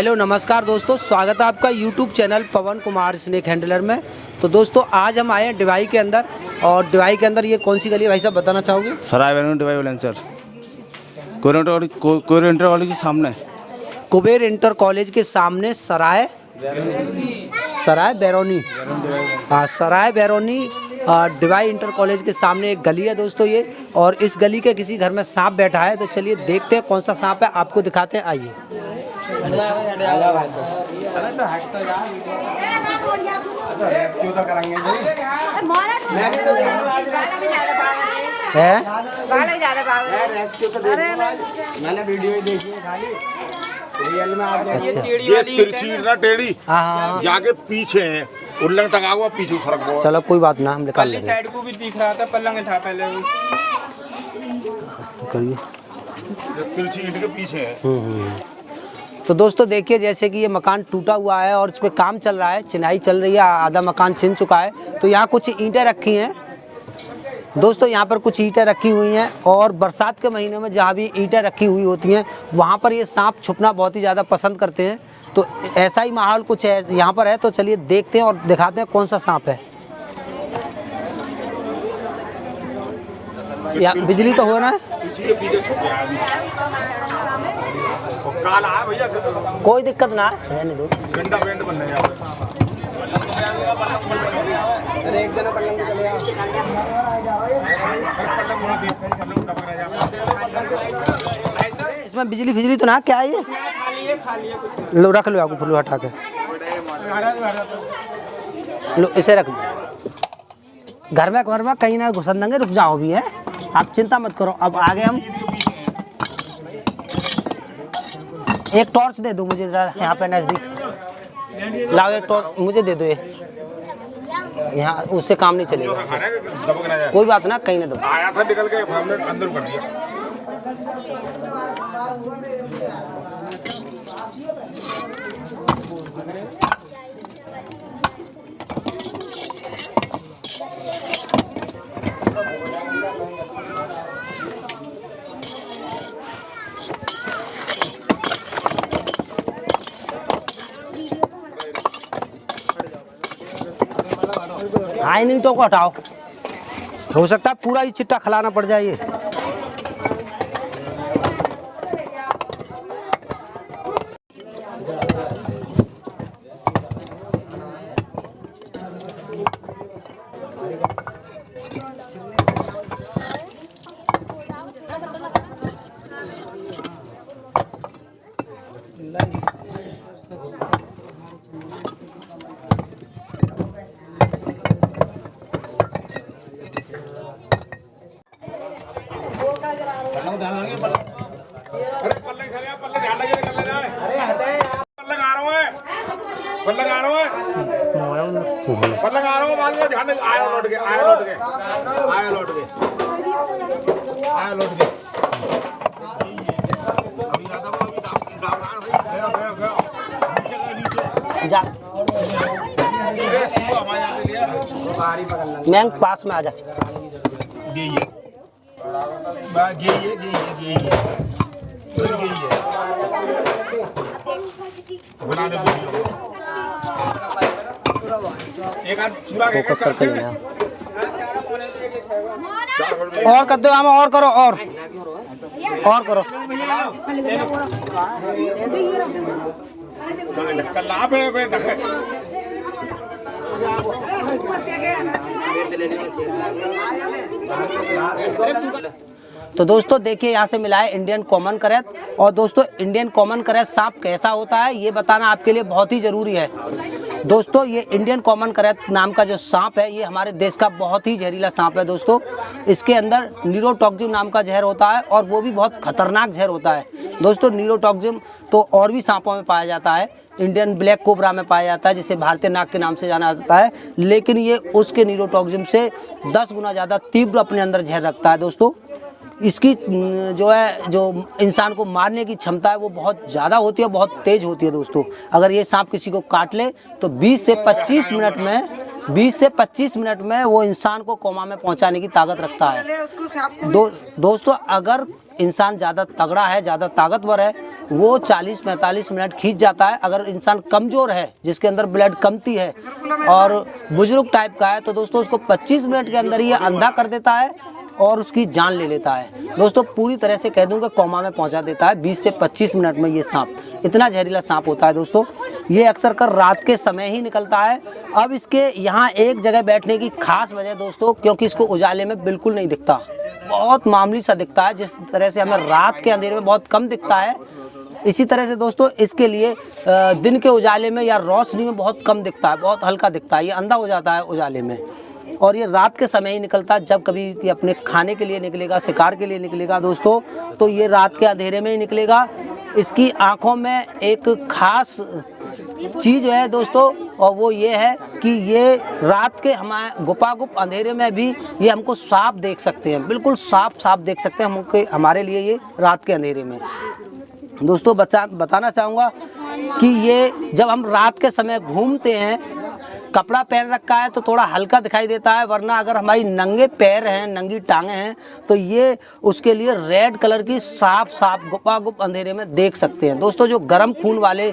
Hello नमस्कार दोस्तों, स्वागत है आपका यूट्यूब चैनल पवन कुमार स्नेक हैंडलर में। तो दोस्तों आज हम आए हैं डिवाई के अंदर, और डिवाई के अंदर ये कौन सी गली है भाई साहब बताना चाहोगे? सराय Barauni Dibai वैलेंसर courier inter college के सामने। कुबेर इंटर कॉलेज के सामने सराय बैरोनी, हाँ सराय बैरोनी डिवाई इंटर कॉलेज के सामने एक गली है दोस्तों ये। और इस गली के किसी घर में सांप बैठा है, तो चलिए देखते हैं कौन सा सांप है, आपको दिखाते हैं, आइए। मैंने वीडियो देखी है खाली, रियल में आप ये तिरछी ना टेढ़ी हाँ जाके पीछे है, उल्लंघ तक आगा पीछे सड़क बहुत। चलो कोई बात ना, हम निकाल लेंगे। साइड को भी दिख रहा था, पलंग था पहले करिए। तिरछी ईंट के पीछे है। तो दोस्तों देखिए, जैसे कि ये मकान टूटा हुआ है और इस पे काम चल रहा है, चिनाई चल रही है, आधा मकान छिन चुका है। तो यहाँ कुछ ईंटें रखी हैं दोस्तों, यहाँ पर कुछ ईंटें रखी हुई हैं। और बरसात के महीने में जहाँ भी ईंटें रखी हुई होती हैं, वहाँ पर ये सांप छुपना बहुत ही ज़्यादा पसंद करते हैं। तो ऐसा ही माहौल कुछ है यहाँ पर है, तो चलिए देखते हैं और दिखाते हैं कौन सा सांप है। या बिजली तो हो रहा है, काला है भैया, कोई दिक्कत ना है, रहने दो। गंदा पेंट बनने जा इसमें बिजली तो ना, क्या है ये? लो रख लो, आपको फुल हटा के लो, इसे रख लो। घर में कहीं ना घुसन देंगे, रुक जाओ भी है, आप चिंता मत करो। अब आगे हम एक टॉर्च दे दो मुझे जरा, यहाँ पे नजदीक लाओ, एक टॉर्च मुझे दे दो। ये यहाँ उससे काम नहीं चलेगा, कोई बात ना, कहीं ना दो। आया था निकल के हमने अंदर कर दिया। हाँ नहीं तो को हटाओ, हो सकता है पूरा ही चिट्टा खिलाना पड़ जाए ये। अरे पल्ले खड़े, पल्ले ध्यान लगे निकल जाए। अरे हटे, पल्ले आ रहा है, पल्ले आ रहा है, पल्ले आ रहा है, मान लो ध्यान आया लौट के, आया लौट के, आया लौट के, आया लौट के। जा मैं पास में आ जा। फोकस करके लेना, और कर दो, और करो, और करो। तो दोस्तों देखिए, यहाँ से मिला है इंडियन कॉमन करैत। और दोस्तों इंडियन कॉमन करैत सांप कैसा होता है ये बताना आपके लिए बहुत ही ज़रूरी है। दोस्तों ये इंडियन कॉमन करैत नाम का जो सांप है, ये हमारे देश का बहुत ही जहरीला सांप है दोस्तों। इसके अंदर न्यूरोटॉक्सिन नाम का जहर होता है, और वो भी बहुत खतरनाक जहर होता है दोस्तों। न्यूरोटॉक्सिन तो और भी सांपों में पाया जाता है, इंडियन ब्लैक कोबरा में पाया जाता है, जिसे भारतीय नाग के नाम से जाना जाता है। लेकिन ये उसके न्यूरोटॉक्सिन से 10 गुना ज़्यादा तीव्र अपने अंदर जहर रखता है दोस्तों। इसकी जो इंसान को मारने की क्षमता है वो बहुत ज़्यादा होती है, बहुत तेज़ होती है दोस्तों। अगर ये सांप किसी को काट ले तो 20 से 25 मिनट में वो इंसान को कोमा में पहुंचाने की ताकत रखता है। दोस्तों अगर इंसान ज़्यादा तगड़ा है, ज़्यादा ताकतवर है, वो 40-45 मिनट खींच जाता है। अगर इंसान कमज़ोर है, जिसके अंदर ब्लड कमती है और बुजुर्ग टाइप का है, तो दोस्तों उसको 25 मिनट के अंदर ये अंधा कर देता है और उसकी जान ले लेता है। दोस्तों पूरी तरह से कह दूँ कि कोमा में पहुंचा देता है 20 से 25 मिनट में। ये सांप इतना जहरीला सांप होता है दोस्तों। ये अक्सर कर रात के समय ही निकलता है। अब इसके यहाँ एक जगह बैठने की खास वजह दोस्तों, क्योंकि इसको उजाले में बिल्कुल नहीं दिखता, बहुत मामूली सा दिखता है। जिस तरह से हमें रात के अंधेरे में बहुत कम दिखता है, इसी तरह से दोस्तों इसके लिए दिन के उजाले में या रोशनी में बहुत कम दिखता है, बहुत हल्का दिखता है। ये अंधा हो जाता है उजाले में और ये रात के समय ही निकलता है। जब कभी ये अपने खाने के लिए निकलेगा, शिकार के लिए निकलेगा दोस्तों, तो ये रात के अंधेरे में ही निकलेगा। इसकी आँखों में एक खास चीज़ है दोस्तों, और वो ये है कि ये रात के हमारे गुपागुप अंधेरे में भी ये हमको साफ देख सकते हैं, बिल्कुल साफ देख सकते हैं हमको, हमारे लिए ये रात के अंधेरे में। दोस्तों बताना चाहूँगा कि ये जब हम रात के समय घूमते हैं, कपड़ा पहन रखा है तो थोड़ा हल्का दिखाई देता है, वरना अगर हमारी नंगे पैर हैं, नंगी टांगें हैं, तो ये उसके लिए रेड कलर की साफ गुपागुप अंधेरे में देख सकते हैं। दोस्तों जो गर्म खून वाले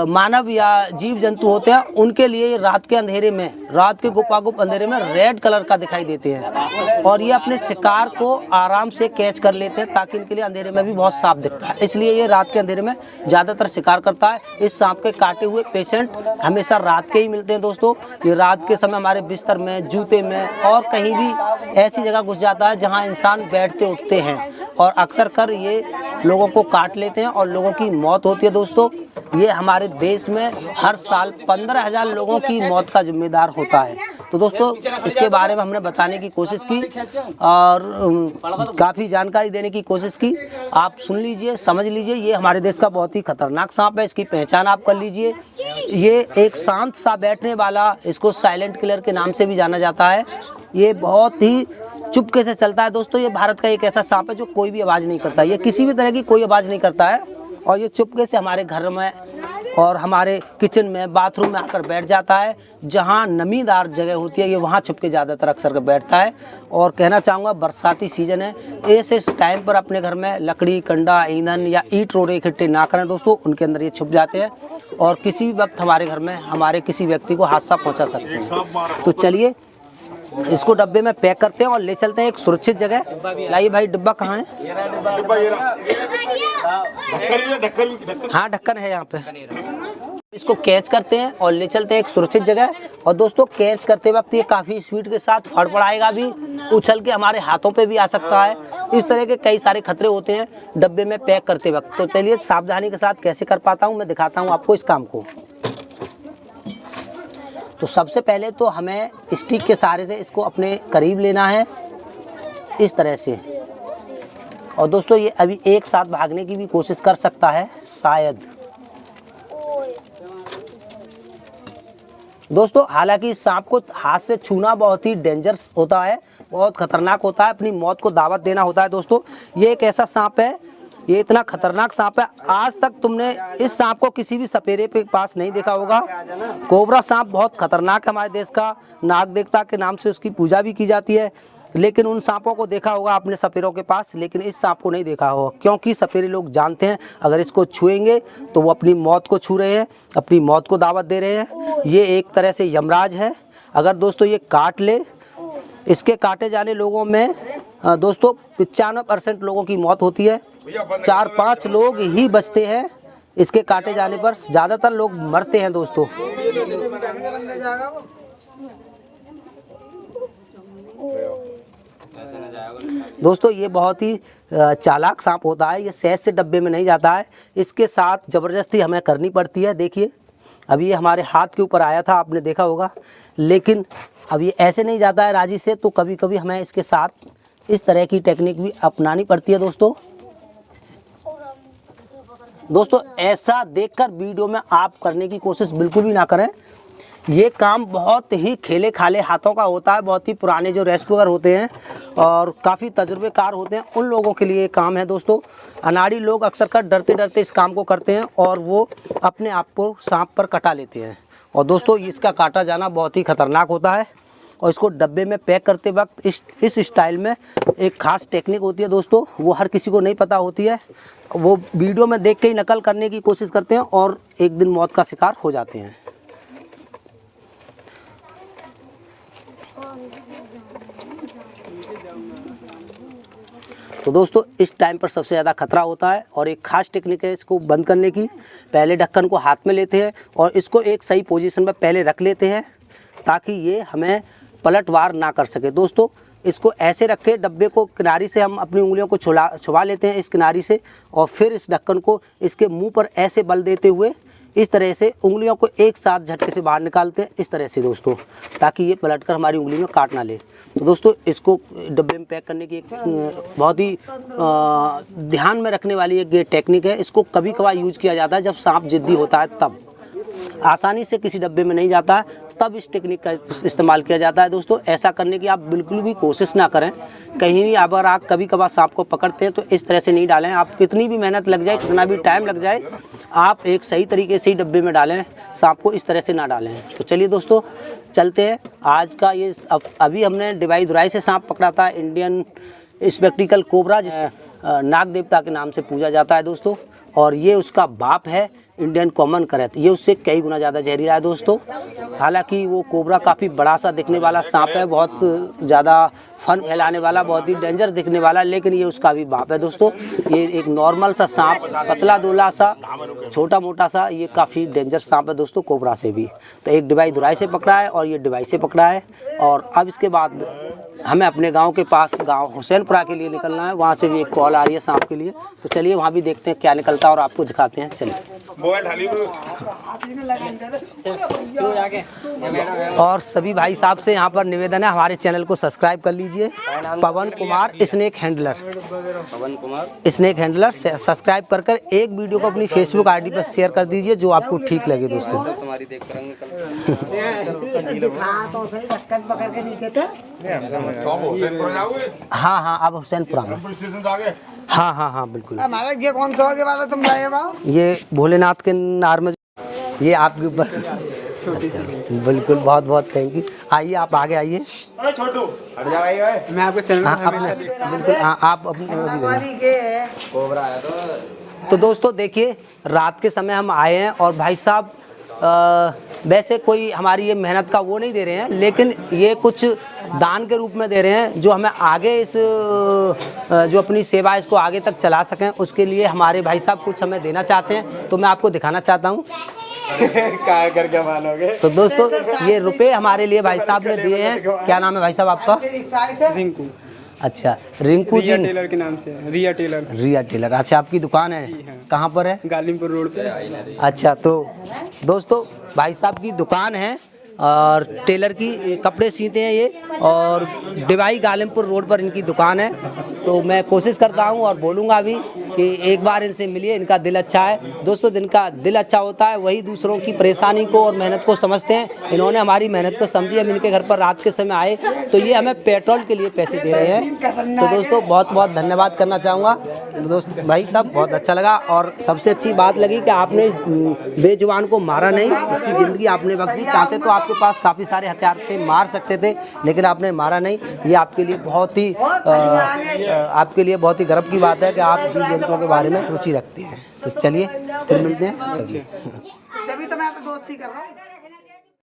मानव या जीव जंतु होते हैं, उनके लिए ये रात के अंधेरे में, रात के गुपागुप अंधेरे में रेड कलर का दिखाई देते हैं और ये अपने शिकार को आराम से कैच कर लेते हैं, ताकि इनके लिए अंधेरे में भी बहुत साफ दिखता है। इसलिए ये रात के अंधेरे में ज़्यादातर शिकार करता है। इस सांप के काटे हुए पेशेंट हमेशा रात के ही मिलते हैं दोस्तों। ये रात के समय हमारे बिस्तर में, जूते में और कहीं भी ऐसी जगह घुस जाता है जहाँ इंसान बैठते उठते हैं, और अक्सर कर ये लोगों को काट लेते हैं और लोगों की मौत होती है दोस्तों। ये हमारे देश में हर साल 15,000 लोगों की मौत का जिम्मेदार होता है। तो दोस्तों इसके बारे में हमने बताने की कोशिश की और काफ़ी जानकारी देने की कोशिश की। आप सुन लीजिए, समझ लीजिए, ये हमारे देश का बहुत ही खतरनाक सांप है। इसकी पहचान आप कर लीजिए। ये एक शांत सा बैठने वाला, इसको साइलेंट किलर के नाम से भी जाना जाता है। ये बहुत ही चुपके से चलता है दोस्तों। ये भारत का एक ऐसा सांप है जो कोई भी आवाज़ नहीं करता, ये किसी भी तरह की कोई आवाज़ नहीं करता है, और ये चुपके से हमारे घर में और हमारे किचन में, बाथरूम में आकर बैठ जाता है। जहाँ नमीदार जगह होती है, ये वहाँ छुपके ज़्यादातर अक्सर कर बैठता है। और कहना चाहूँगा बरसाती सीजन है, ऐसे टाइम पर अपने घर में लकड़ी, कंडा, ईंधन या ईंट रोड़े इकट्ठे ना करें दोस्तों, उनके अंदर ये छुप जाते हैं और किसी भी वक्त हमारे घर में हमारे किसी व्यक्ति को हादसा पहुँचा सकते हैं। तो चलिए इसको डब्बे में पैक करते हैं और ले चलते हैं एक सुरक्षित जगह। लाइए भाई, डिब्बा कहाँ है? हाँ, ढक्कन है यहाँ पे। इसको कैच करते हैं और ले चलते हैं एक सुरक्षित जगह। और दोस्तों कैच करते वक्त ये काफ़ी स्पीड के साथ फड़फड़ाएगा भी, उछल के हमारे हाथों पे भी आ सकता है। इस तरह के कई सारे खतरे होते हैं डब्बे में पैक करते वक्त। तो चलिए सावधानी के साथ कैसे कर पाता हूँ मैं दिखाता हूँ आपको इस काम को। तो सबसे पहले तो हमें स्टिक के सहारे से इसको अपने करीब लेना है इस तरह से। और दोस्तों ये अभी एक साथ भागने की भी कोशिश कर सकता है शायद। दोस्तों हालांकि इस सांप को हाथ से छूना बहुत ही डेंजरस होता है, बहुत खतरनाक होता है, अपनी मौत को दावत देना होता है दोस्तों। ये एक ऐसा सांप है, ये इतना खतरनाक सांप है, आज तक तुमने इस सांप को किसी भी सपेरे के पास नहीं देखा होगा। कोबरा सांप बहुत खतरनाक है हमारे देश का, नाग देवता के नाम से उसकी पूजा भी की जाती है। लेकिन उन सांपों को देखा होगा अपने सपेरों के पास, लेकिन इस सांप को नहीं देखा होगा, क्योंकि सपेरे लोग जानते हैं अगर इसको छुएंगे तो वो अपनी मौत को छू रहे हैं, अपनी मौत को दावत दे रहे हैं। ये एक तरह से यमराज है। अगर दोस्तों ये काट ले, इसके काटे जाने लोगों में दोस्तों 95% लोगों की मौत होती है, 4-5 लोग ही बचते हैं इसके काटे जाने पर, ज़्यादातर लोग मरते हैं दोस्तों। दोस्तों ये बहुत ही चालाक सांप होता है, ये सहज से डब्बे में नहीं जाता है, इसके साथ ज़बरदस्ती हमें करनी पड़ती है। देखिए अभी ये हमारे हाथ के ऊपर आया था, आपने देखा होगा, लेकिन अब ये ऐसे नहीं जाता है राजी से, तो कभी कभी हमें इसके साथ इस तरह की टेक्निक भी अपनानी पड़ती है दोस्तों। ऐसा देखकर वीडियो में आप करने की कोशिश बिल्कुल भी ना करें। ये काम बहुत ही खेले खाले हाथों का होता है, बहुत ही पुराने जो रेस्क्यूअर होते हैं और काफ़ी तजुर्बेकार होते हैं, उन लोगों के लिए काम है दोस्तों। अनाड़ी लोग अक्सर कर डरते डरते इस काम को करते हैं और वो अपने आप को सांप पर कटा लेते हैं। और दोस्तों इसका काटा जाना बहुत ही ख़तरनाक होता है। और इसको डब्बे में पैक करते वक्त इस स्टाइल में एक ख़ास टेक्निक होती है दोस्तों, वो हर किसी को नहीं पता होती है। वो वीडियो में देख के ही नकल करने की कोशिश करते हैं और एक दिन मौत का शिकार हो जाते हैं। तो दोस्तों इस टाइम पर सबसे ज़्यादा खतरा होता है और एक ख़ास टेक्निक है इसको बंद करने की। पहले ढक्कन को हाथ में लेते हैं और इसको एक सही पोजीशन में पहले रख लेते हैं ताकि ये हमें पलटवार ना कर सके। दोस्तों इसको ऐसे रखें, डब्बे को किनारी से हम अपनी उंगलियों को छुपा लेते हैं इस किनारी से और फिर इस ढक्कन को इसके मुंह पर ऐसे बल देते हुए इस तरह से उंगलियों को एक साथ झटके से बाहर निकालते हैं, इस तरह से दोस्तों, ताकि ये पलटकर हमारी उंगली में काट ना ले। तो दोस्तों इसको डब्बे में पैक करने की एक बहुत ही ध्यान में रखने वाली एक ये टेक्निक है। इसको कभी कभार यूज किया जाता है जब सांप जिद्दी होता है, तब आसानी से किसी डब्बे में नहीं जाता है, तब इस टेक्निक का इस्तेमाल किया जाता है। दोस्तों ऐसा करने की आप बिल्कुल भी कोशिश ना करें। कहीं भी अगर आप कभी कभार सांप को पकड़ते हैं तो इस तरह से नहीं डालें। आप कितनी भी मेहनत लग जाए, कितना भी टाइम लग जाए, आप एक सही तरीके से ही डब्बे में डालें, सांप को इस तरह से ना डालें। तो चलिए दोस्तों चलते हैं। आज का ये अभी हमने डिवाई दुराई से सांप पकड़ा था, इंडियन स्पेक्टिकल कोबरा, नाग देवता के नाम से पूजा जाता है दोस्तों, और ये उसका बाप है इंडियन कॉमन करैत। ये उससे कई गुना ज़्यादा जहरीला है दोस्तों। हालांकि वो कोबरा काफ़ी बड़ा सा दिखने वाला सांप है, बहुत ज़्यादा फन फैलाने वाला, बहुत ही डेंजर दिखने वाला, लेकिन ये उसका भी बाप है दोस्तों। ये एक नॉर्मल सा सांप, पतला दुबला सा, छोटा मोटा सा, ये काफ़ी डेंजर सांप है दोस्तों, कोबरा से भी। तो एक डिवाई दुराई से पकड़ा है और ये डिवाई से पकड़ा है। और अब इसके बाद हमें अपने गांव के पास, गांव हुसैनपुरा के लिए निकलना है। वहाँ से भी एक कॉल आ रही है सांप के लिए, तो चलिए वहाँ भी देखते हैं क्या निकलता है और आपको दिखाते हैं। चलिए। और सभी भाई साहब से यहाँ पर निवेदन है, हमारे चैनल को सब्सक्राइब कर लीजिए। Pawan Kumar snake handler, snake handler subscribe कर कर एक वीडियो को अपनी फेसबुक आईडी पर शेयर कर दीजिए जो आपको ठीक लगे दोस्तों। हाँ हाँ, अब हुसैनपुरा में। हाँ हाँ हाँ बिल्कुल। हमारा ये कौन सा आगे वाला तुम लाए हो? ये भोलेनाथ के नार में, ये आपके ऊपर। बिल्कुल, बहुत बहुत थैंक यू। आइए आप आगे आइए। छोटू हट जा भाई, मैं आपको चैनल बिल्कुल आप अपनी कोबरा आया तो दोस्तों देखिए, रात के समय हम आए हैं और भाई साहब वैसे कोई हमारी ये मेहनत का वो नहीं दे रहे हैं, लेकिन ये कुछ दान के रूप में दे रहे हैं जो हमें आगे इस जो अपनी सेवा है इसको आगे तक चला सकें। उसके लिए हमारे भाई साहब कुछ हमें देना चाहते हैं, तो मैं आपको दिखाना चाहता हूँ। क्या करके मानोगे? तो दोस्तों ये रुपए हमारे लिए भाई साहब ने दिए हैं। क्या नाम है भाई साहब आपका? रिंकू। अच्छा, रिंकू जी, टेलर के नाम से। रिया टेलर। रिया टेलर। अच्छा, आपकी दुकान है? कहाँ पर है? गालिमपुर रोड पे। अच्छा, तो दोस्तों भाई साहब की दुकान है और टेलर की कपड़े सीते हैं ये, और डिवाई गालिमपुर रोड पर इनकी दुकान है। तो मैं कोशिश करता हूँ और बोलूँगा भी कि एक बार इनसे मिलिए, इनका दिल अच्छा है दोस्तों। जिनका दिल अच्छा होता है वही दूसरों की परेशानी को और मेहनत को समझते हैं। इन्होंने हमारी मेहनत को समझी। हम इनके घर पर रात के समय आए तो ये हमें पेट्रोल के लिए पैसे दे रहे हैं। तो दोस्तों बहुत बहुत धन्यवाद करना चाहूँगा दोस्त भाई साहब, बहुत अच्छा लगा। और सबसे अच्छी बात लगी कि आपने बेजुबान को मारा नहीं, इसकी ज़िंदगी आपने बख्शी। चाहते तो आपके पास काफ़ी सारे हथियार थे, मार सकते थे, लेकिन आपने मारा नहीं। ये आपके लिए बहुत ही गर्व की बात है कि आप जीव जंतुओं के बारे में रुचि रखते हैं। तो चलिए फिर मिलते हैं। तभी तो मैं दोस्ती कर रहा हूँ।